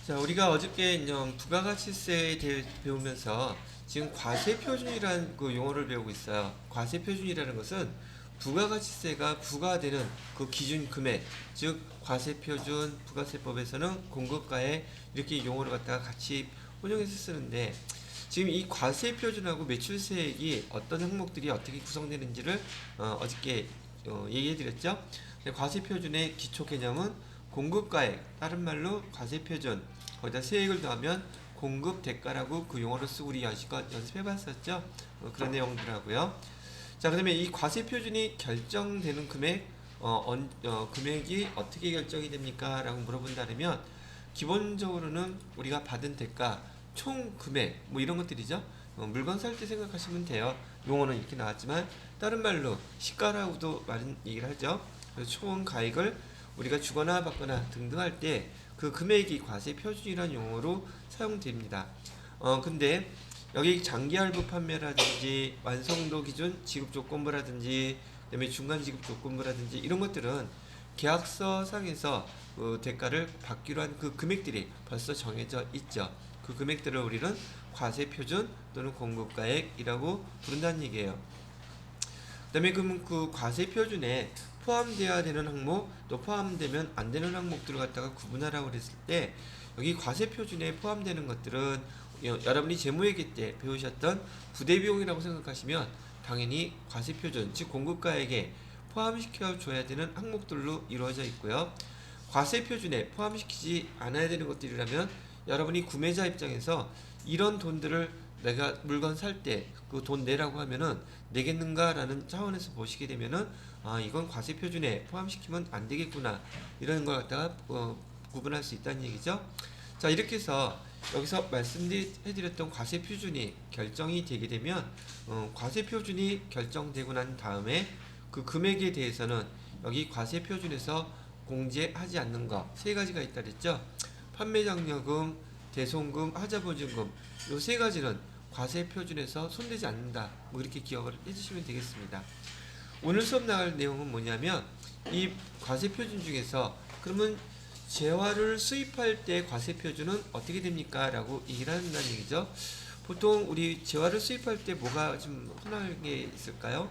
자, 우리가 어저께 부가가치세에 대해 배우면서 지금 과세표준이라는 그 용어를 배우고 있어요. 과세표준이라는 것은 부가가치세가 부과되는 그 기준 금액, 즉 과세표준, 부가세법에서는 공급가액 이렇게 용어를 갖다가 같이 혼용해서 쓰는데, 지금 이 과세표준하고 매출세액이 어떤 항목들이 어떻게 구성되는지를 어저께 얘기해드렸죠. 과세표준의 기초 개념은 공급가액, 다른 말로 과세표준, 거기다 세액을 더하면 공급 대가라고 그 용어를 쓰고 우리 여지껏 연습해봤었죠. 그런 내용들하고요. 자, 그다음에 이 과세표준이 결정되는 금액, 금액이 어떻게 결정이 됩니까? 라고 물어본다면, 기본적으로는 우리가 받은 대가, 총 금액, 뭐 이런 것들이죠. 물건 살 때 생각하시면 돼요. 용어는 이렇게 나왔지만, 다른 말로 시가라고도 많은 얘기를 하죠. 그래서 총 가액을 우리가 주거나 받거나 등등 할 때 그 금액이 과세표준이라는 용어로 사용됩니다. 근데 여기 장기할부 판매라든지 완성도 기준 지급 조건부라든지 그다음에 중간 지급 조건부라든지 이런 것들은 계약서 상에서 그 대가를 받기로 한 그 금액들이 벌써 정해져 있죠. 그 금액들을 우리는 과세표준 또는 공급가액이라고 부른다는 얘기예요. 그다음에 그 과세표준에 포함되어야 되는 항목, 또 포함되면 안 되는 항목들을 갖다가 구분하라고 그랬을 때, 여기 과세표준에 포함되는 것들은 여러분이 재무회계 때 배우셨던 부대비용이라고 생각하시면 당연히 과세표준, 즉 공급가액에 포함시켜 줘야 되는 항목들로 이루어져 있고요. 과세표준에 포함시키지 않아야 되는 것들이라면 여러분이 구매자 입장에서 이런 돈들을 내가 물건 살 때 그 돈 내라고 하면은 내겠는가라는 차원에서 보시게 되면은, 아, 이건 과세표준에 포함시키면 안 되겠구나, 이런 걸 갖다가 구분할 수 있다는 얘기죠. 자, 이렇게 해서 여기서 말씀해드렸던 과세표준이 결정이 되게 되면, 과세표준이 결정되고 난 다음에 그 금액에 대해서는 여기 과세표준에서 공제하지 않는 거 세 가지가 있다 그랬죠. 판매장려금, 대손금, 하자보증금, 요 세 가지는 과세표준에서 손대지 않는다, 뭐 이렇게 기억을 해주시면 되겠습니다. 오늘 수업 나갈 내용은 뭐냐면, 이 과세표준 중에서 그러면 재화를 수입할 때 과세표준은 어떻게 됩니까? 라고 얘기를 한다는 얘기죠. 보통 우리 재화를 수입할 때 뭐가 좀 흔하게 있을까요?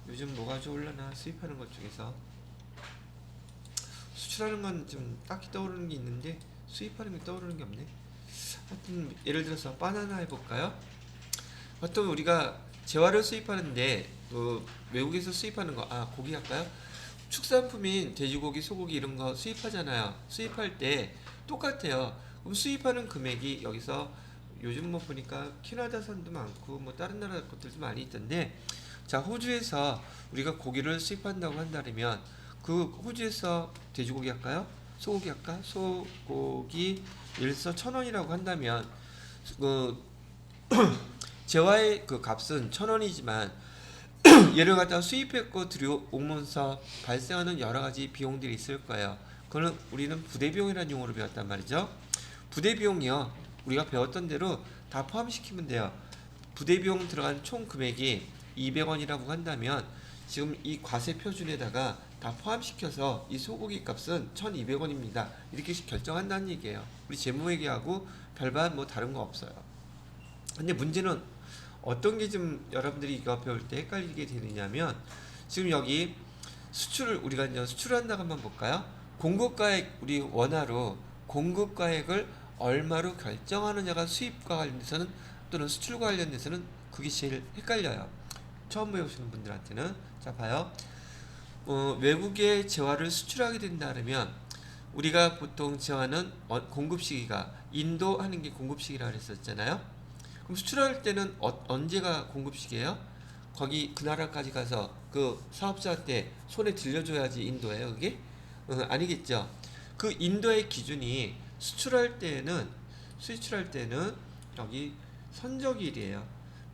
요즘 뭐가 좋을라나, 수입하는 것 중에서 수출하는 건 좀 딱히 떠오르는 게 있는데 수입하는 게 떠오르는 게 없네. 하여튼 예를 들어서 바나나 해볼까요? 보통 우리가 재화를 수입하는데 외국에서 수입하는 거, 고기 할까요? 축산품인 돼지고기, 소고기 이런 거 수입하잖아요. 수입할 때 똑같아요. 그럼 수입하는 금액이 여기서 요즘 뭐 보니까 캐나다산도 많고 뭐 다른 나라 것들도 많이 있던데, 자, 호주에서 우리가 고기를 수입한다고 한다면 그 호주에서 돼지고기 할까요? 소고기 할까? 소고기 일서 1,000원이라고 한다면 그 재화의 그 값은 1,000원이지만 얘를 갖다가 수입했고 들여오면서 발생하는 여러 가지 비용들이 있을 거예요. 그거는 우리는 부대비용이라는 용어로 배웠단 말이죠. 부대비용이요, 우리가 배웠던 대로 다 포함시키면 돼요. 부대비용 들어간 총 금액이 200원이라고 한다면 지금 이 과세표준에다가 다 포함시켜서 이 소고기 값은 1,200원입니다. 이렇게 결정한다는 얘기예요. 우리 재무회계하고 별반 뭐 다른 거 없어요. 근데 문제는 어떤 게 좀 여러분들이 이거 배울 때 헷갈리게 되느냐면, 지금 여기 수출을 우리가 이제 수출한다고 한번 볼까요? 공급가액, 우리 원화로 공급가액을 얼마로 결정하느냐가 수입과 관련돼서는 또는 수출과 관련돼서는 그게 제일 헷갈려요. 처음 배우시는 분들한테는. 자, 봐요. 외국에 재화를 수출하게 된다면 우리가 보통 재화는 공급 시기가 인도 하는 게 공급 시기라고 했었잖아요. 그럼 수출할 때는 언제가 공급 시기예요? 거기 그 나라까지 가서 그 사업자한테 손에 들려줘야지 인도예요, 그게? 아니겠죠. 그 인도의 기준이 수출할 때는 여기 선적일이에요.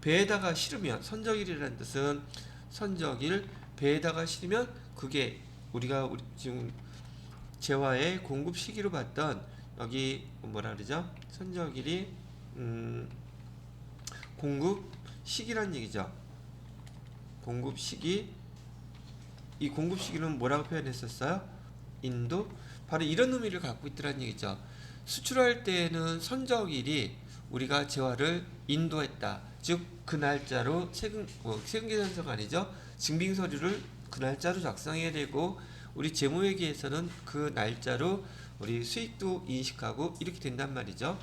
배에다가 실으면, 선적일이라는 뜻은 선적일, 배에다가 실으면 그게 우리가 지금 재화의 공급 시기로 봤던 여기 뭐라 그러죠? 선적일이 공급 시기란 얘기죠. 공급 시기. 이 공급 시기는 뭐라고 표현했었어요? 인도. 바로 이런 의미를 갖고 있더란 얘기죠. 수출할 때에는 선적일이 우리가 재화를 인도했다. 즉 그 날짜로 세금계산서가 아니죠. 증빙서류를 그 날짜로 작성해야 되고 우리 재무회계에서는 그 날짜로 우리 수익도 인식하고 이렇게 된단 말이죠.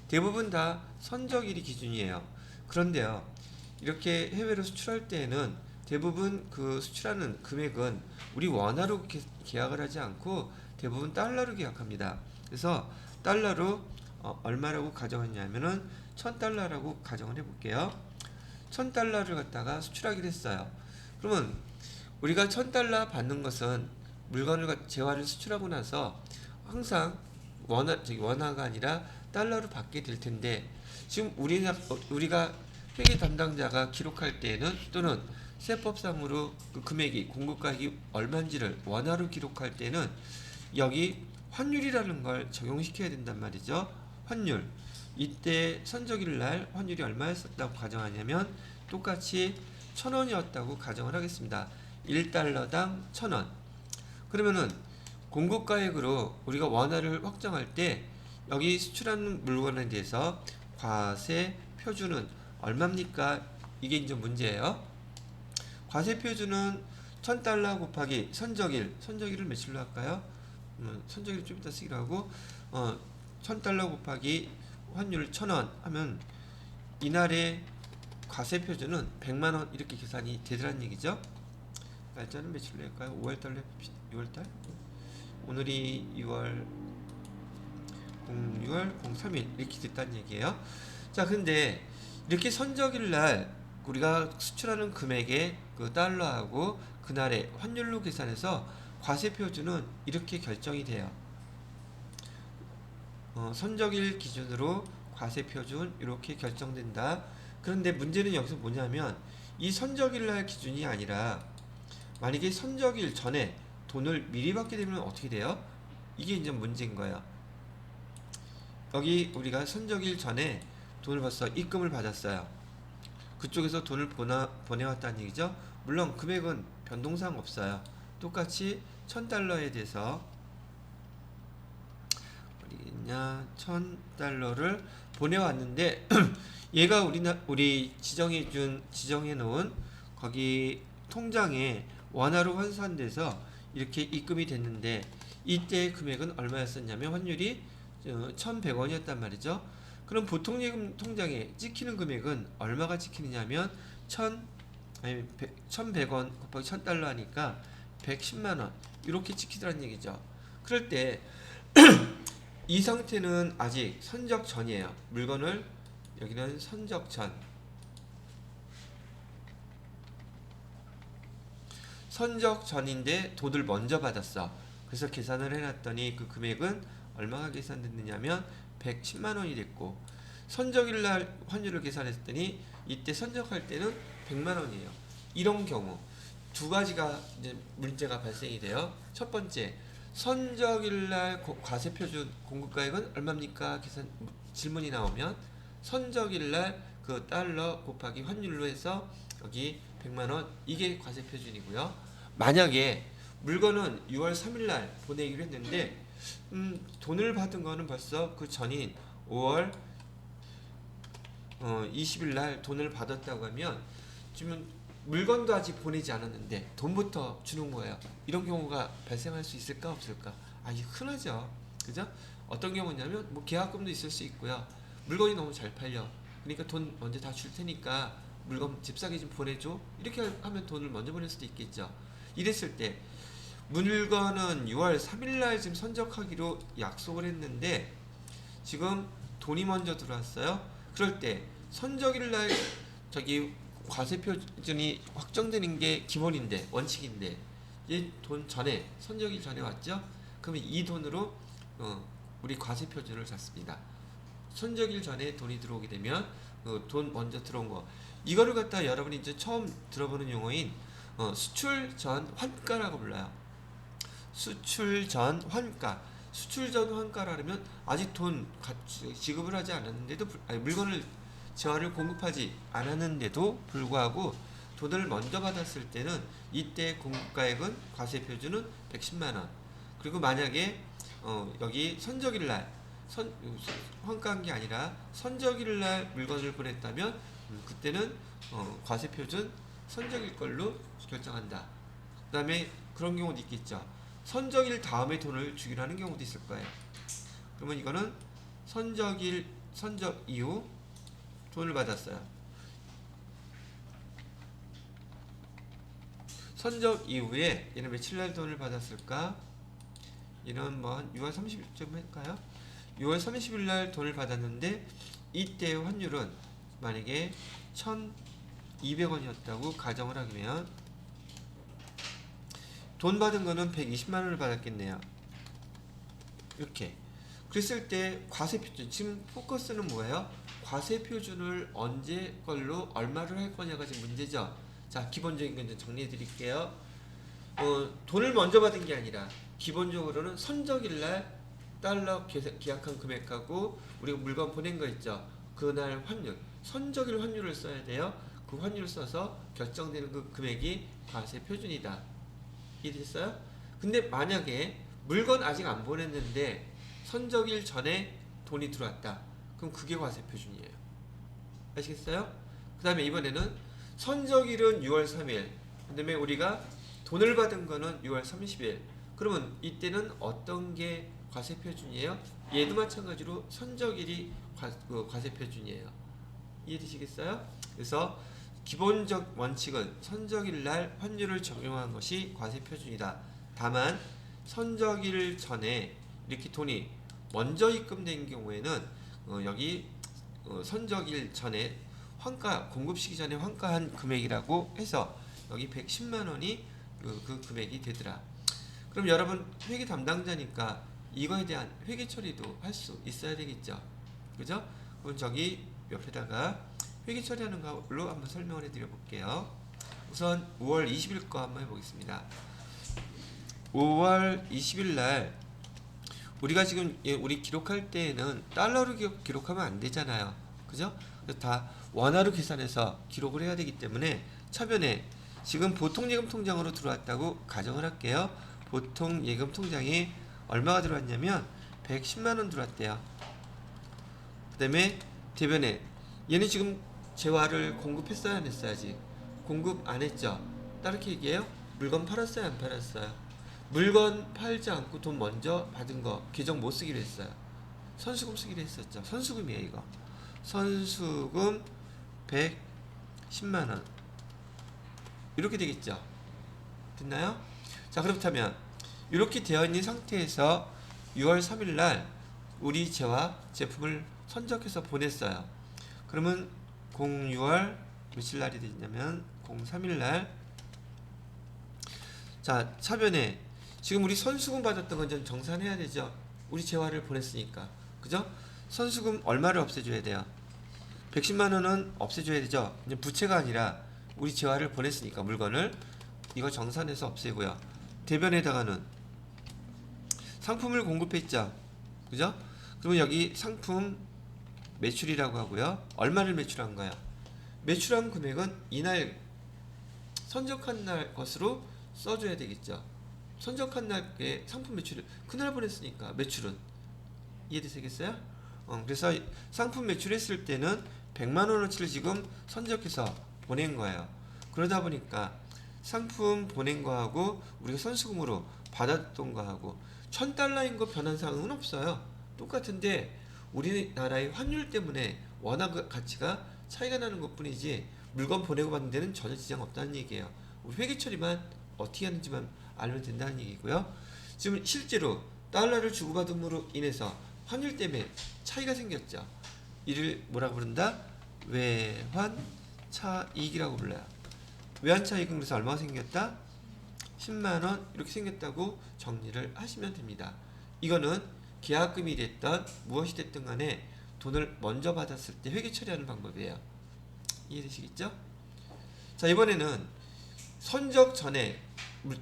대부분 다 선적일이 기준이에요. 그런데요, 이렇게 해외로 수출할 때에는 대부분 그 수출하는 금액은 우리 원화로 계약을 하지 않고 대부분 달러로 계약합니다. 그래서 달러로 얼마라고 가정했냐면은 1000달러라고 가정을 해볼게요. 1000달러를 갖다가 수출하기로 했어요. 그러면 우리가 1000달러 받는 것은 물건을 재화를 수출하고 나서 항상 원화가 아니라 달러로 받게 될 텐데 지금 우리가 회계 담당자가 기록할 때에는 또는 세법상으로 그 금액이 공급가액이 얼마인지를 원화로 기록할 때는 여기 환율이라는 걸 적용시켜야 된단 말이죠. 환율. 이때 선적일 날 환율이 얼마였다고 가정하냐면 똑같이 1000원이었다고 가정을 하겠습니다. 1달러당 1000원. 그러면은 공급가액으로 우리가 원화를 확정할 때 여기 수출하는 물건에 대해서 과세 표준은 얼마입니까? 이게 이제 문제예요. 과세 표준은 1000달러 곱하기 선적일을 며칠로 할까요? 선적일 좀 이따 쓰기로 하고 1000달러 곱하기 환율 1000원 하면 이날의 과세 표준은 100만원 이렇게 계산이 되더란 얘기죠. 날짜는 며칠로 할까요? 5월달로 6월달? 오늘이 6월 03일 이렇게 됐다는 얘기예요. 자, 근데 이렇게 선적일 날 우리가 수출하는 금액의 그 달러하고 그날의 환율로 계산해서 과세 표준은 이렇게 결정이 돼요. 선적일 기준으로 과세 표준 이렇게 결정된다. 그런데 문제는 여기서 뭐냐면 이 선적일 날 기준이 아니라 만약에 선적일 전에 돈을 미리 받게 되면 어떻게 돼요? 이게 이제 문제인 거예요. 여기 우리가 선적일 전에 돈을 벌써 입금을 받았어요. 그쪽에서 돈을 보내왔다는 얘기죠. 물론 금액은 변동사항 없어요. 똑같이 1000달러에 대해서 1000달러를 보내왔는데 얘가 우리 지정해 놓은 거기 통장에 원화로 환산돼서 이렇게 입금이 됐는데 이때 금액은 얼마였었냐면 환율이 1100원이었단 말이죠. 그럼 보통 예금 통장에 찍히는 금액은 얼마가 찍히느냐면 1100원 곱하기 1000달러 하니까 110만원 이렇게 찍히더란 얘기죠. 그럴 때 이 상태는 아직 선적 전이에요. 물건을 여기는 선적 전. 선적 전인데 돈을 먼저 받았어. 그래서 계산을 해놨더니 그 금액은 얼마가 계산됐느냐면 110만원이 됐고 선적일 날 환율을 계산했더니 이때 선적할 때는 100만원이에요. 이런 경우 두 가지가 이제 문제가 발생이 돼요. 첫 번째, 선적일날 과세표준 공급가액은 얼마입니까? 질문이 나오면 선적일날 그 달러 곱하기 환율로 해서 여기 100만원 이게 과세표준이고요. 만약에 물건은 6월 3일날 보내기로 했는데 돈을 받은 거는 벌써 그 전인 5월 20일날 돈을 받았다고 하면 지금 물건도 아직 보내지 않았는데 돈부터 주는 거예요. 이런 경우가 발생할 수 있을까 없을까? 이게 흔하죠. 그죠? 어떤 경우냐면 뭐 계약금도 있을 수 있고요. 물건이 너무 잘 팔려. 그러니까 돈 먼저 다 줄 테니까 물건 집 사기 좀 보내줘. 이렇게 하면 돈을 먼저 보낼 수도 있겠죠. 이랬을 때 물건은 6월 3일날 지금 선적하기로 약속을 했는데 지금 돈이 먼저 들어왔어요. 그럴 때 선적일날 저기 과세 표준이 확정되는 게 기본인데 원칙인데 이 돈 전에 선적일 전에 왔죠? 그러면 이 돈으로 우리 과세 표준을 잡습니다. 선적일 전에 돈이 들어오게 되면 돈 먼저 들어온 거 이거를 갖다 여러분이 이제 처음 들어보는 용어인 수출 전 환가라고 불러요. 수출 전 환가. 수출 전 환가라면 아직 돈 지급을 하지 않았는데도 물건을 재화를 공급하지 않았는데도 불구하고 돈을 먼저 받았을 때는 이때 공급가액은 과세 표준은 110만원. 그리고 만약에 여기 선적일 날 환가한 게 아니라 선적일 날 물건을 보냈다면 그때는 과세표준 선적일 걸로 결정한다. 그 다음에 그런 경우도 있겠죠. 선적일 다음에 돈을 주기로 하는 경우도 있을 거예요. 그러면 이거는 선적 이후 돈을 받았어요. 선적 이후에 얘는 며칠 날 돈을 받았을까? 얘는 뭐 6월 30일쯤 할까요? 6월 30일 날 돈을 받았는데 이때의 환율은 만약에 1,200원이었다고 가정을 하면 돈 받은 거는 120만 원을 받았겠네요. 이렇게. 그랬을 때 과세표준, 지금 포커스는 뭐예요? 과세표준을 언제 걸로 얼마를 할 거냐가 지금 문제죠. 자, 기본적인 건 좀 정리해 드릴게요. 돈을 먼저 받은 게 아니라 기본적으로는 선적일 날 달러 계약한 금액하고 우리가 물건 보낸 거 있죠. 그날 환율, 선적일 환율을 써야 돼요. 그 환율을 써서 결정되는 그 금액이 과세표준이다. 이해됐어요? 근데 만약에 물건 아직 안 보냈는데 선적일 전에 돈이 들어왔다. 그럼 그게 과세표준이에요. 아시겠어요? 그 다음에 이번에는 선적일은 6월 3일. 그 다음에 우리가 돈을 받은 거는 6월 30일. 그러면 이때는 어떤 게 과세표준이에요? 얘도 마찬가지로 선적일이 과세표준이에요. 이해되시겠어요? 그래서 기본적 원칙은 선적일 날 환율을 적용한 것이 과세표준이다. 다만 선적일 전에 이렇게 돈이 먼저 입금된 경우에는 여기 선적일 전에 환가 공급 시기 전에 환가한 금액이라고 해서 여기 110만 원이 그 금액이 되더라. 그럼 여러분 회계 담당자니까 이거에 대한 회계 처리도 할 수 있어야 되겠죠. 그죠? 그럼 저기 옆에다가 회계 처리하는 걸로 한번 설명을 해드려 볼게요. 우선 5월 20일 거 한번 해보겠습니다. 5월 20일 날 우리가 지금 우리 기록할 때에는 달러로 기록하면 안 되잖아요. 그죠? 그래서 다 원화로 계산해서 기록을 해야 되기 때문에 차변에 지금 보통예금 통장으로 들어왔다고 가정을 할게요. 보통예금 통장에 얼마가 들어왔냐면 110만원 들어왔대요. 그 다음에 대변에 얘는 지금 재화를 공급했어야 안 했어야지? 공급 안 했죠? 따르게 얘기해요? 물건 팔았어요 안 팔았어요? 물건 팔지 않고 돈 먼저 받은 거 계정 못 쓰기로 했어요. 선수금 쓰기로 했었죠. 선수금이에요 이거. 선수금 110만원 이렇게 되겠죠. 됐나요? 자, 그렇다면 이렇게 되어 있는 상태에서 6월 3일 날 우리 재화 제품을 선적해서 보냈어요. 그러면 06월 며칠 날이 되냐면 03일 날 자, 차변에 지금 우리 선수금 받았던 건 좀 정산해야 되죠. 우리 재화를 보냈으니까. 그죠? 선수금 얼마를 없애줘야 돼요? 110만 원은 없애줘야 되죠. 이제 부채가 아니라 우리 재화를 보냈으니까 물건을 이거 정산해서 없애고요. 대변에다가는 상품을 공급했죠. 그죠? 그러면 여기 상품 매출이라고 하고요. 얼마를 매출한 거야? 매출한 금액은 이날 선적한 날 것으로 써줘야 되겠죠. 선적한 날에 상품 매출을 그날 보냈으니까 매출은 이해되시겠어요? 그래서 상품 매출했을 때는 100만 원어치를 지금 선적해서 보낸 거예요. 그러다 보니까 상품 보낸 거하고 우리가 선수금으로 받았던 거하고 1000달러인 거 변한 사항은 없어요. 똑같은데 우리나라의 환율 때문에 원화 가치가 차이가 나는 것 뿐이지 물건 보내고 받는 데는 전혀 지장 없다는 얘기예요. 우리 회계 처리만 어떻게 하는지만 알면 된다는 얘기고요. 지금 실제로 달러를 주고받음으로 인해서 환율 때문에 차이가 생겼죠. 이를 뭐라고 부른다? 외환차익이라고 불러요. 외환차익은 그래서 얼마가 생겼다? 10만원 이렇게 생겼다고 정리를 하시면 됩니다. 이거는 계약금이 됐던 무엇이 됐든 간에 돈을 먼저 받았을 때 회계 처리하는 방법이에요. 이해되시겠죠? 자, 이번에는 선적 전에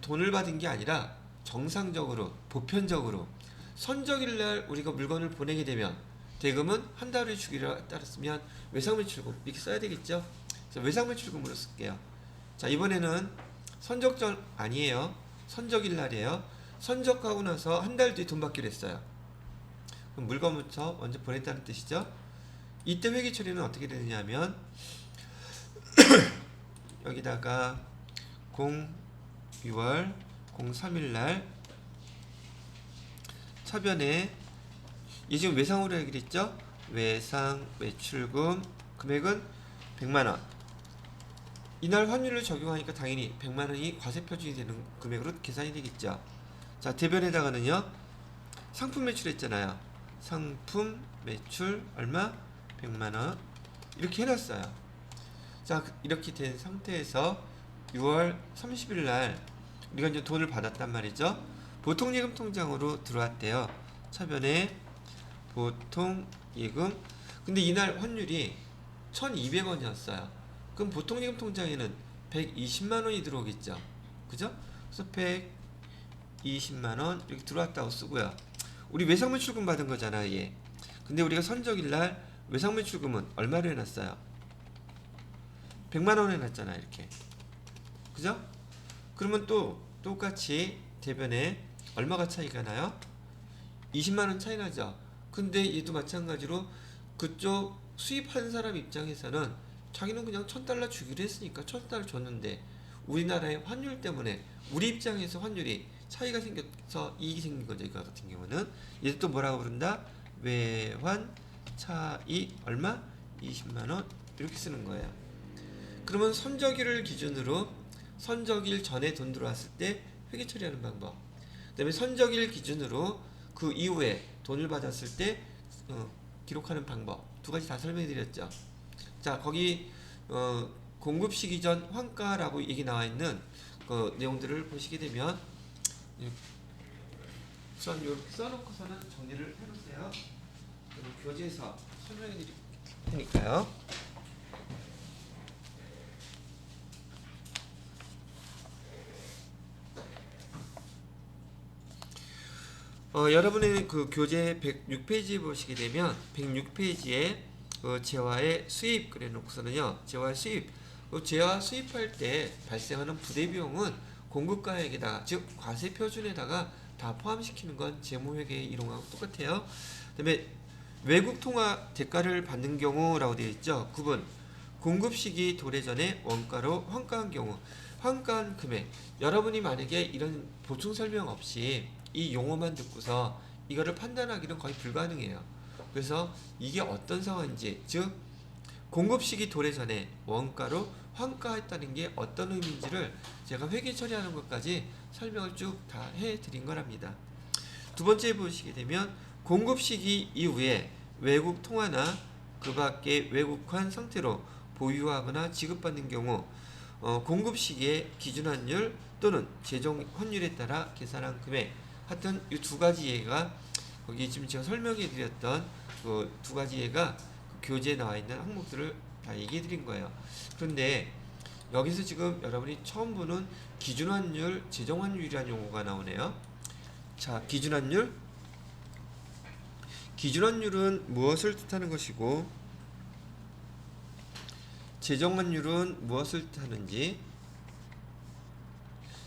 돈을 받은 게 아니라 정상적으로 보편적으로 선적일날 우리가 물건을 보내게 되면 대금은 한 달 후에 주기로 따랐으면 외상매출금 이렇게 써야 되겠죠. 그래서 외상매출금으로 쓸게요. 자, 이번에는 선적전 아니에요. 선적일날이에요. 선적하고 나서 한 달 뒤에 돈 받기로 했어요. 그럼 물건부터 먼저 보냈다는 뜻이죠. 이때 회계 처리는 어떻게 되느냐면 여기다가 6월 03일 날 차변에 이 지금 외상으로 하기로 했죠. 외상 매출금 금액은 100만원. 이날 환율을 적용하니까 당연히 100만원이 과세표준이 되는 금액으로 계산이 되겠죠. 자, 대변에다가는요 상품 매출했잖아요. 상품 매출 얼마? 100만원 이렇게 해놨어요. 자, 이렇게 된 상태에서 6월 30일 날 우리가 이제 돈을 받았단 말이죠. 보통예금 통장으로 들어왔대요. 차변에 보통예금. 근데 이날 환율이 1200원이었어요. 그럼 보통예금 통장에는 120만원이 들어오겠죠. 그죠? 그래서 120만원 이렇게 들어왔다고 쓰고요. 우리 외상매출금 받은 거잖아, 얘. 근데 우리가 선적일날 외상매출금은 얼마로 해놨어요? 100만원 해놨잖아, 이렇게. 그죠? 그러면 또 똑같이 대변에 얼마가 차이가 나요? 20만원 차이 나죠. 근데 얘도 마찬가지로 그쪽 수입한 사람 입장에서는 자기는 그냥 $1000 주기로 했으니까 $1000 줬는데 우리나라의 환율 때문에 우리 입장에서 환율이 차이가 생겨서 이익이 생긴 거죠. 이거 같은 경우는 얘도 또 뭐라고 부른다? 외환 차이 얼마? 20만원 이렇게 쓰는 거예요. 그러면 선적일을 기준으로 선적일 전에 돈 들어왔을 때 회계 처리하는 방법, 그 다음에 선적일 기준으로 그 이후에 돈을 받았을 때 기록하는 방법 두 가지 다 설명해 드렸죠. 자, 거기 공급 시기 전 환가라고 얘기 나와 있는 그 내용들을 보시게 되면 우선 이렇게 써놓고서는 정리를 해놓으세요. 그리고 교재에서 설명해 드릴 테니까요. 여러분의 그 교재 106페이지 보시게 되면 106페이지에 재화의 수입 그래 놓고서는요. 재화 수입. 재화 수입할 때 발생하는 부대 비용은 공급가액에다가 즉 과세 표준에다가 다 포함시키는 건 재무회계 이론하고 똑같아요. 그다음에 외국 통화 대가를 받는 경우라고 되어 있죠. 9번 공급 시기 도래 전에 원가로 환가한 경우 환가한 금액. 여러분이 만약에 이런 보충 설명 없이 이 용어만 듣고서 이거를 판단하기는 거의 불가능해요. 그래서 이게 어떤 상황인지, 즉 공급 시기 도래 전에 원가로 환가했다는 게 어떤 의미인지를 제가 회계 처리하는 것까지 설명을 쭉 다 해드린 거랍니다. 두 번째 보시게 되면 공급 시기 이후에 외국 통화나 그 밖의 외국환 상태로 보유하거나 지급받는 경우 공급 시기의 기준 환율 또는 제정 환율에 따라 계산한 금액. 하여튼 이 두 가지 예가 거기 지금 제가 설명해 드렸던 그 두 가지 예가 그 교재에 나와 있는 항목들을 다 얘기해 드린 거예요. 그런데 여기서 지금 여러분이 처음 보는 기준환율, 제정환율이라는 용어가 나오네요. 자, 기준환율. 기준환율은 무엇을 뜻하는 것이고 제정환율은 무엇을 뜻하는지.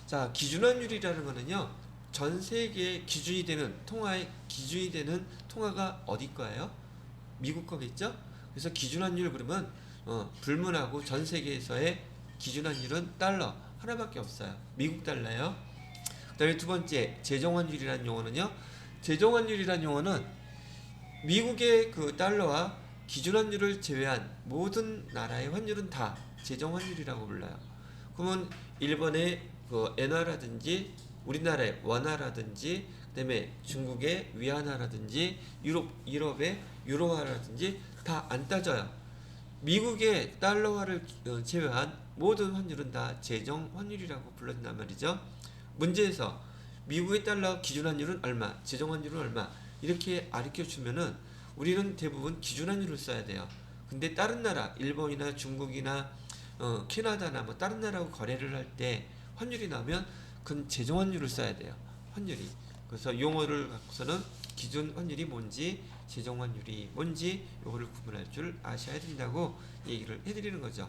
자, 기준환율이라는 거는요. 전 세계의 기준이 되는 통화의 기준이 되는 통화가 어디 거예요? 미국 거겠죠? 그래서 기준환율 그러면 불문하고 전 세계에서의 기준환율은 달러 하나밖에 없어요. 미국 달러요. 그다음에 두 번째 제정환율이라는 용어는요. 제정환율이라는 용어는 미국의 그 달러와 기준환율을 제외한 모든 나라의 환율은 다 제정환율이라고 불러요. 그러면 일본의 그 엔화라든지 우리나라의 원화라든지 그다음에 중국의 위안화라든지 유럽의 유로화라든지 다 안 따져요. 미국의 달러화를 제외한 모든 환율은 다 제정 환율이라고 불러진단 말이죠. 문제에서 미국의 달러 기준 환율은 얼마, 제정 환율은 얼마 이렇게 가르쳐 주면은 우리는 대부분 기준 환율을 써야 돼요. 근데 다른 나라, 일본이나 중국이나 캐나다나 뭐 다른 나라하고 거래를 할 때 환율이 나오면 그건 제정 환율을 써야 돼요. 환율이. 그래서 용어를 갖고서는 기준 환율이 뭔지 제정 환율이 뭔지 요거를 구분할 줄 아셔야 된다고 얘기를 해드리는 거죠.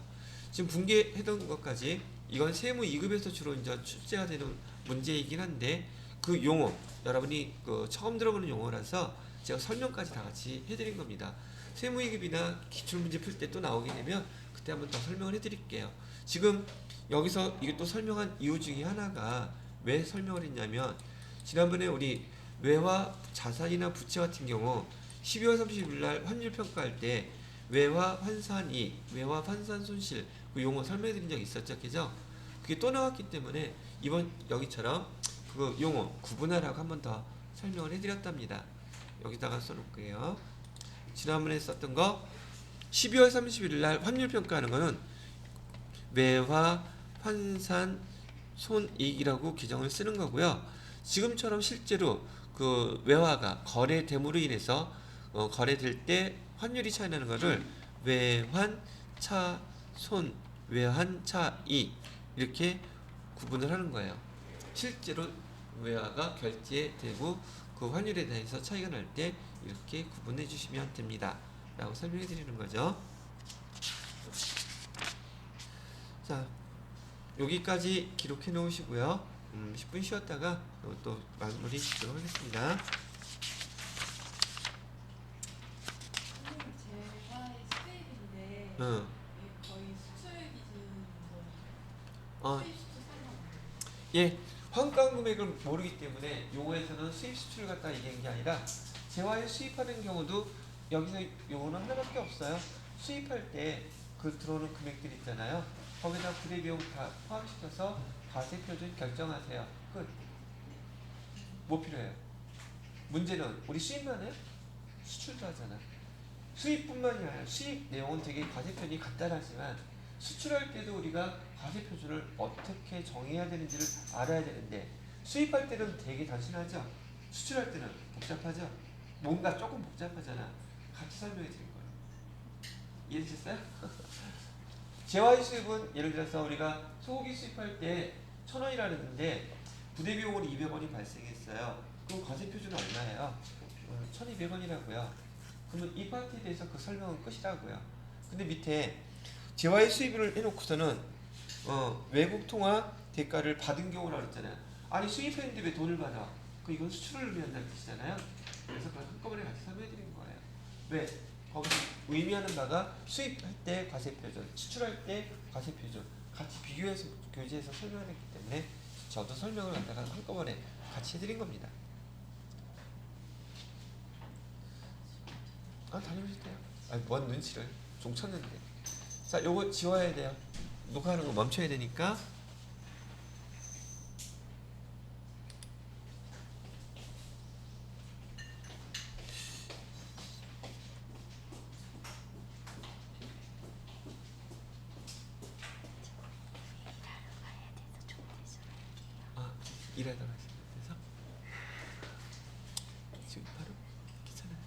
지금 붕괴했던 것까지 이건 세무 2급에서 주로 이제 출제가 되는 문제이긴 한데 그 용어 여러분이 그 처음 들어보는 용어라서 제가 설명까지 다 같이 해드린 겁니다. 세무회계비나 기출문제 풀 때 또 나오게 되면 그때 한번 더 설명을 해드릴게요. 지금 여기서 이게 또 설명한 이유 중에 하나가 왜 설명을 했냐면 지난번에 우리 외화 자산이나 부채 같은 경우 12월 30일 날 환율 평가할 때 외화 환산 이익, 외화 환산 손실 그 용어 설명해 드린 적 있었죠. 그죠? 그게 또 나왔기 때문에 이번 여기처럼 그 용어 구분하라고 한 번 더 설명을 해 드렸답니다. 여기다가 써놓을게요. 지난번에 썼던 거 12월 31일 날 환율 평가하는 거는 외화 환산 손익이라고 규정을 쓰는 거고요. 지금처럼 실제로 그 외화가 거래됨으로 인해서 거래될 때 환율이 차이 나는 거를 외환 차손, 외환 차이 이렇게 구분을 하는 거예요. 실제로 외화가 결제되고 그 환율에 대해서 차이가 날 때 이렇게 구분해 주시면 됩니다. 라고 설명해 드리는 거죠. 자, 여기까지 기록해 놓으시고요. 10분 쉬었다가 또 마무리 짓도록 하겠습니다. 제과의 수입인데 응. 이게 거의 수출 기준인 어, 거예요. 수입 수출 상관. 예, 환가 금액을 모르기 때문에 요거에서는 수입 수출을 갖다 얘기한 게 아니라 재화에 수입하는 경우도 여기서 요거는 하나밖에 없어요. 수입할 때 그 들어오는 금액들 있잖아요. 거기다 부대 비용 다 포함시켜서 과세 표준 결정하세요. 끝. 뭐 필요해요? 문제는 우리 수입만 해요? 수출도 하잖아. 수입뿐만이 아니라 수입 내용은 되게 과세 표준이 간단하지만 수출할 때도 우리가 과세 표준을 어떻게 정해야 되는지를 알아야 되는데 수입할 때는 되게 단순하죠. 수출할 때는 복잡하죠. 뭔가 조금 복잡하잖아. 같이 설명해 드릴 거예요. 이해되셨어요? 재화의 수입은 예를 들어서 우리가 소고기 수입할 때 1,000원이라는데 부대 비용으로 200원이 발생했어요. 그럼 과세 표준은 얼마예요? 1,200원이라고요. 그러면 이 파트에 대해서 그 설명은 끝이라고요. 근데 밑에 재화의 수입을 해놓고서는 외국 통화 대가를 받은 경우라고 했잖아요. 아니 수입했는데 왜 돈을 받아? 그 이건 수출을 의미한다는 뜻이잖아요. 그래서 그걸 한꺼번에 같이 설명해 드린 거예요. 왜? 거기서 의미하는 바가 수입할 때 과세 표준, 수출할 때 과세 표준 같이 비교해서 교재에서 설명을 했기 때문에 저도 설명을 갖다가 한꺼번에 같이 해드린 겁니다. 아, 다녀오실 때요. 아니, 뭔 눈치를 종 쳤는데. 자, 요거 지워야 돼요. 녹화하는 거 멈춰야 되니까. 아, 일하다가 돼서 지금 바로 괜찮아요.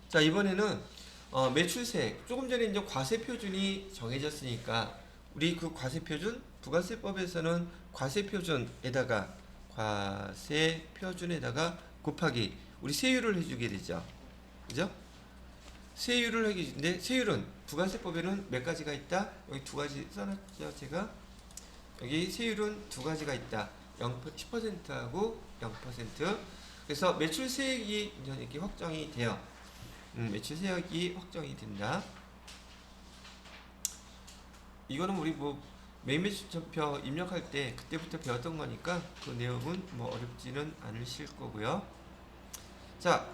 자, 이번에는 매출세 조금 전에 이제 과세 표준이 정해졌으니까 우리 그 과세 표준 부가세법에서는 과세 표준에다가 곱하기 우리 세율을 해주게 되죠. 그죠? 세율을 하게 되는데 세율은 부가세법에는 몇 가지가 있다? 여기 두 가지 써놨죠, 제가. 여기 세율은 두 가지가 있다. 10%하고 0%. 그래서 매출세액이 이렇게 확정이 돼요. 매출세액이 확정이 된다. 이거는 우리 뭐 메인 매출처표 입력할 때 그때부터 배웠던 거니까 그 내용은 뭐 어렵지는 않으실 거고요. 자,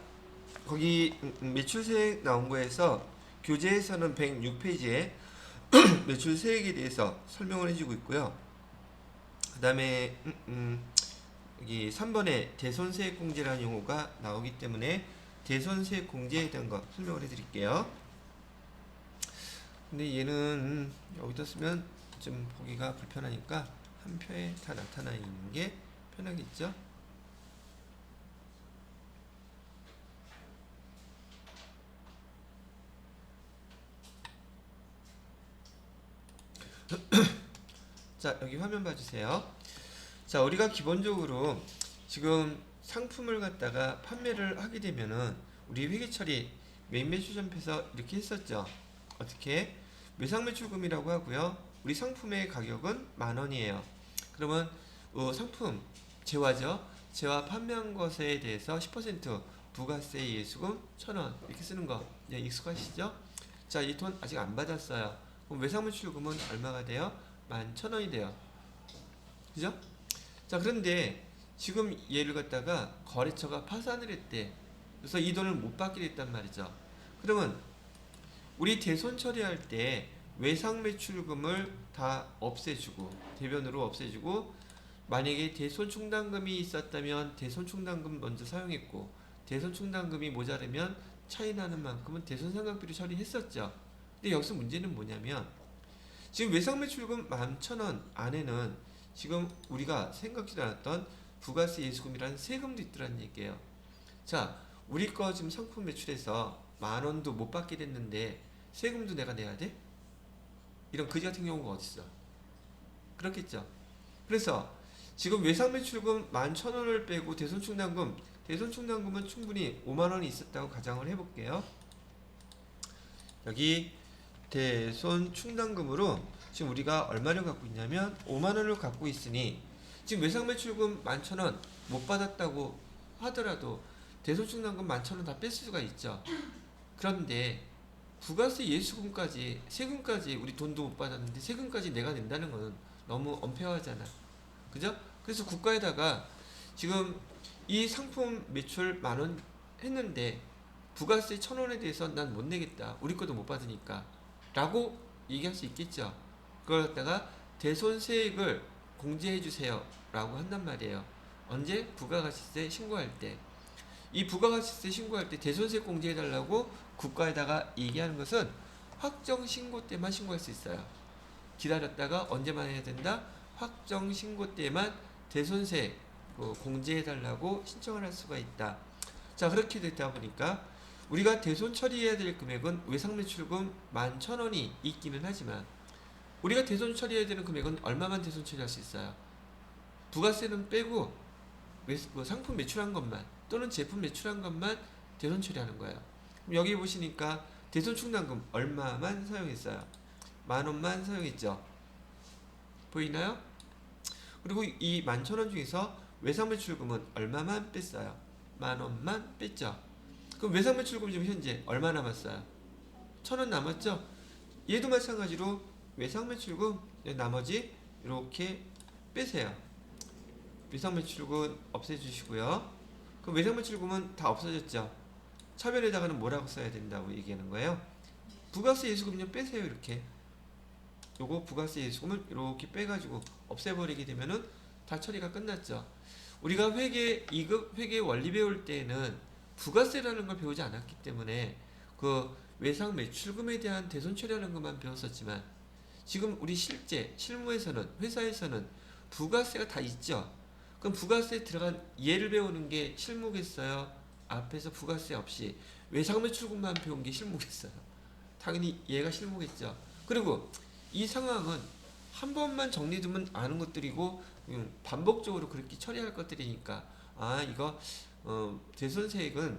거기 매출세액 나온 거에서 교재에서는 106페이지에 매출세액에 대해서 설명을 해주고 있고요. 그 다음에 여기 3번에 대손세액공제라는 용어가 나오기 때문에 대손세액공제에 대한 거 설명을 해드릴게요. 근데 얘는 여기다 쓰면 좀 보기가 불편하니까 한 표에 다 나타나 있는 게 편하겠죠? 자, 여기 화면 봐주세요. 자, 우리가 기본적으로 지금 상품을 갖다가 판매를 하게 되면은 우리 회계처리 메인 매출점표에서 이렇게 했었죠. 어떻게? 매상매출금이라고 하고요. 우리 상품의 가격은 10,000원이에요. 그러면 상품 재화죠. 재화 판매한 것에 대해서 10% 부가세 예수금 1,000원 이렇게 쓰는 거 익숙하시죠? 자, 이 돈 아직 안 받았어요. 그럼 외상매출금은 얼마가 돼요? 11,000원이 돼요. 그죠? 자, 그런데 지금 얘를 갖다가 거래처가 파산을 했대. 그래서 이 돈을 못 받게 됐단 말이죠. 그러면 우리 대손 처리할 때 외상매출금을 다 없애주고 대변으로 없애주고, 만약에 대손충당금이 있었다면 대손충당금 먼저 사용했고, 대손충당금이 모자르면 차이 나는 만큼은 대손상각비로 처리했었죠. 근데 여기서 문제는 뭐냐면 지금 외상매출금 11,000원 안에는 지금 우리가 생각지도 않았던 부가세 예수금이라는 세금도 있더라는 얘기예요. 자, 우리 거 지금 상품 매출에서 10,000원도 못 받게 됐는데 세금도 내가 내야 돼? 이런 거지 같은 경우가 어딨어? 그렇겠죠. 그래서 지금 외상매출금 11,000원을 빼고 대손충당금은 충분히 50,000원이 있었다고 가정을 해볼게요. 여기 대손충당금으로 지금 우리가 얼마를 갖고 있냐면 50,000원을 갖고 있으니 지금 외상매출금 11,000원 못 받았다고 하더라도 대손충당금 11,000원 다 뺄 수가 있죠. 그런데 부가세 예수금까지 세금까지 우리 돈도 못 받았는데 세금까지 내가 낸다는 거는 너무 엄폐하잖아. 그죠? 그래서 국가에다가 지금 이 상품 매출 10,000원 했는데 부가세 1,000원에 대해서 난 못 내겠다. 우리 것도 못 받으니까. 라고 얘기할 수 있겠죠. 그걸 갖다가 대손세액을 공제해 주세요. 라고 한단 말이에요. 언제? 부가가치세 신고할 때. 이 부가가치세 신고할 때 대손세액 공제해 달라고 국가에다가 얘기하는 것은 확정 신고 때만 신고할 수 있어요. 기다렸다가 언제만 해야 된다? 확정 신고 때만 대손세 공제해 달라고 신청을 할 수가 있다. 자, 그렇게 됐다 보니까 우리가 대손 처리해야 될 금액은 외상매출금 11,000원이 있기는 하지만 우리가 대손 처리해야 되는 금액은 얼마만 대손 처리할 수 있어요? 부가세는 빼고 상품 매출한 것만 또는 제품 매출한 것만 대손 처리하는 거예요. 그럼 여기 보시니까 대손 충당금 얼마만 사용했어요? 10,000원만 사용했죠. 보이나요? 그리고 이 11,000원 중에서 외상매출금은 얼마만 뺐어요? 10,000원만 뺐죠. 그럼 외상매출금 지금 현재 얼마 남았어요? 1,000원 남았죠? 얘도 마찬가지로 외상매출금 나머지 이렇게 빼세요. 외상매출금 없애주시고요. 그럼 외상매출금은 다 없어졌죠? 차별에다가는 뭐라고 써야 된다고 얘기하는 거예요? 부가세 예수금요 빼세요. 이렇게 요거 부가세 예수금을 이렇게 빼가지고 없애버리게 되면은 다 처리가 끝났죠. 우리가 회계 2급 회계 원리 배울 때에는 부가세라는 걸 배우지 않았기 때문에 그 외상 매출금에 대한 대손 처리하는 것만 배웠었지만 지금 우리 실무에서는 회사에서는 부가세가 다 있죠. 그럼 부가세에 들어간 예를 배우는 게 실무겠어요? 앞에서 부가세 없이 외상 매출금만 배운 게 실무겠어요? 당연히 얘가 실무겠죠. 그리고 이 상황은 한 번만 정리되면 아는 것들이고 반복적으로 그렇게 처리할 것들이니까 이거 대손세액은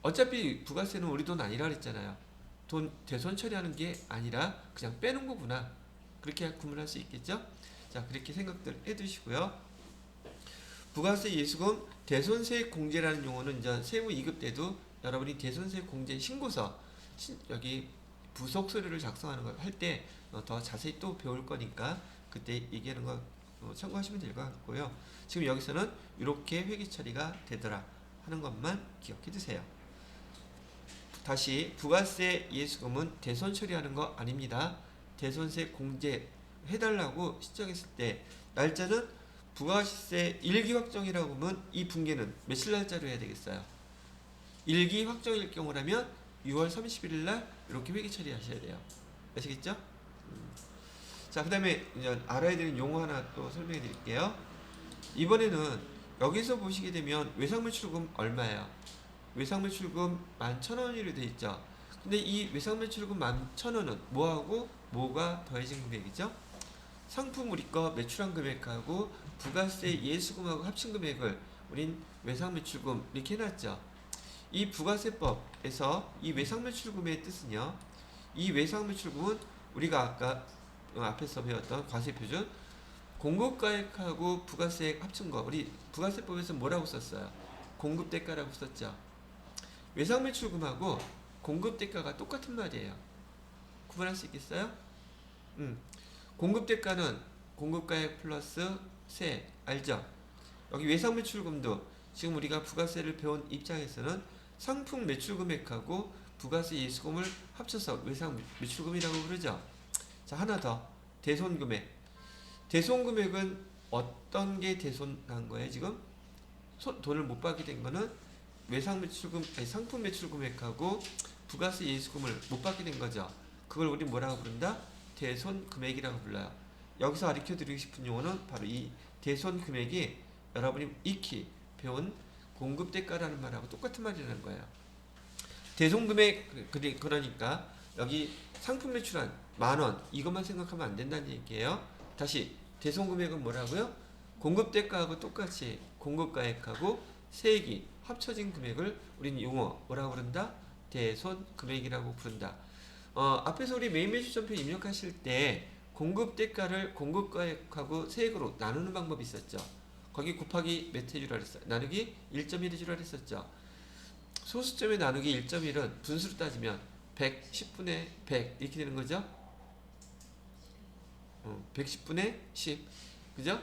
어차피 부가세는 우리 돈 아니라 그랬잖아요. 돈 대손 처리하는 게 아니라 그냥 빼는 거구나. 그렇게 구분할 수 있겠죠? 자, 그렇게 생각들 해두시고요. 부가세 예수금 대손세액 공제라는 용어는 이제 세무 2급 때도 여러분이 대손세액 공제 신고서 여기 부속 서류를 작성하는 걸 할 때 더 자세히 또 배울 거니까 그때 얘기하는 거 참고하시면 될 것 같고요. 지금 여기서는 이렇게 회계 처리가 되더라 하는 것만 기억해 두세요. 다시 부가세 예수금은 대손 처리하는 거 아닙니다. 대손세 공제 해달라고 신청했을 때 날짜는 부가가치세 일기 확정이라고 하면 이 분기는 며칠 날짜로 해야 되겠어요? 일기 확정일 경우라면 6월 31일 날 이렇게 회계 처리하셔야 돼요. 아시겠죠? 자, 그 다음에 이제 알아야 되는 용어 하나 또 설명해 드릴게요. 이번에는 여기서 보시게 되면 외상매출금 얼마예요? 외상매출금 11,000원으로 되어 있죠. 근데 이 외상매출금 11,000원은 뭐하고 뭐가 더해진 금액이죠? 상품 우리 거 매출한 금액하고 부가세 예수금하고 합친 금액을 우린 외상매출금 이렇게 해놨죠. 이 부가세법에서 이 외상매출금의 뜻은요. 이 외상매출금은 우리가 아까 앞에서 배웠던 과세표준 공급가액하고 부가세액 합친 거 우리 부가세법에서 뭐라고 썼어요? 공급대가라고 썼죠. 외상매출금하고 공급대가가 똑같은 말이에요. 구분할 수 있겠어요? 공급대가는 공급가액 플러스 세액 알죠? 여기 외상매출금도 지금 우리가 부가세를 배운 입장에서는 상품 매출금액하고 부가세 예수금을 합쳐서 외상매출금이라고 부르죠. 자, 하나 더. 대손금액. 대손금액은 어떤 게 대손한 거예요, 지금? 돈을 못 받게 된 거는 외상매출금, 아니 상품 매출금액하고 부가세 예수금을 못 받게 된 거죠. 그걸 우리 뭐라고 부른다? 대손금액이라고 불러요. 여기서 가르쳐 드리고 싶은 용어는 바로 이 대손금액이 여러분이 익히 배운 공급대가라는 말하고 똑같은 말이라는 거예요. 대손금액, 그러니까 여기 상품 매출한 10,000원 이것만 생각하면 안 된다는 얘기예요. 다시 대손금액은 뭐라고요? 공급대가하고 똑같이 공급가액하고 세액이 합쳐진 금액을 우리는 용어 뭐라고 부른다? 대손금액이라고 부른다. 앞에서 우리 메인 매출전표 입력하실 때 공급대가를 공급가액하고 세액으로 나누는 방법이 있었죠. 거기 곱하기 몇 해주라 그랬어요? 나누기 1.1 해주라 그랬었죠. 소수점의 나누기 1.1은 분수로 따지면 110분의 100 이렇게 되는 거죠. 110분의 10 그죠?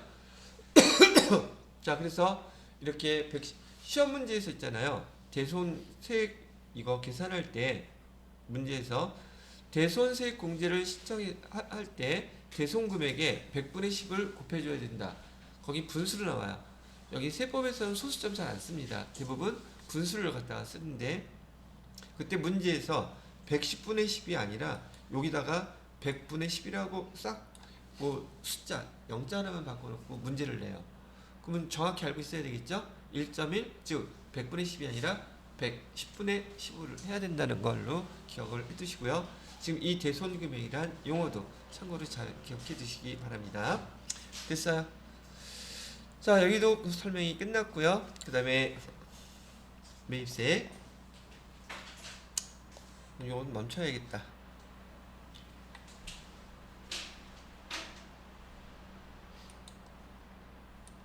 자, 그래서 이렇게 시험 문제에서 있잖아요. 대손 세액 이거 계산할 때 문제에서 대손 세액 공제를 신청할 때 대손 금액에 100분의 10을 곱해줘야 된다. 거기 분수로 나와요. 여기 세법에서는 소수점 잘 안 씁니다. 대부분 분수를 갖다가 쓰는데 그때 문제에서 110분의 10이 아니라 여기다가 100분의 10이라고 싹 뭐 숫자 0자 하나만 바꿔놓고 문제를 내요. 그러면 정확히 알고 있어야 되겠죠? 1.1 즉 100분의 10이 아니라 110분의 10을 해야 된다는 걸로 기억을 해두시고요. 지금 이 대손금액이란 용어도 참고로 잘 기억해 두시기 바랍니다. 됐어요? 자, 여기도 설명이 끝났고요. 그 다음에 매입세 이건 멈춰야겠다.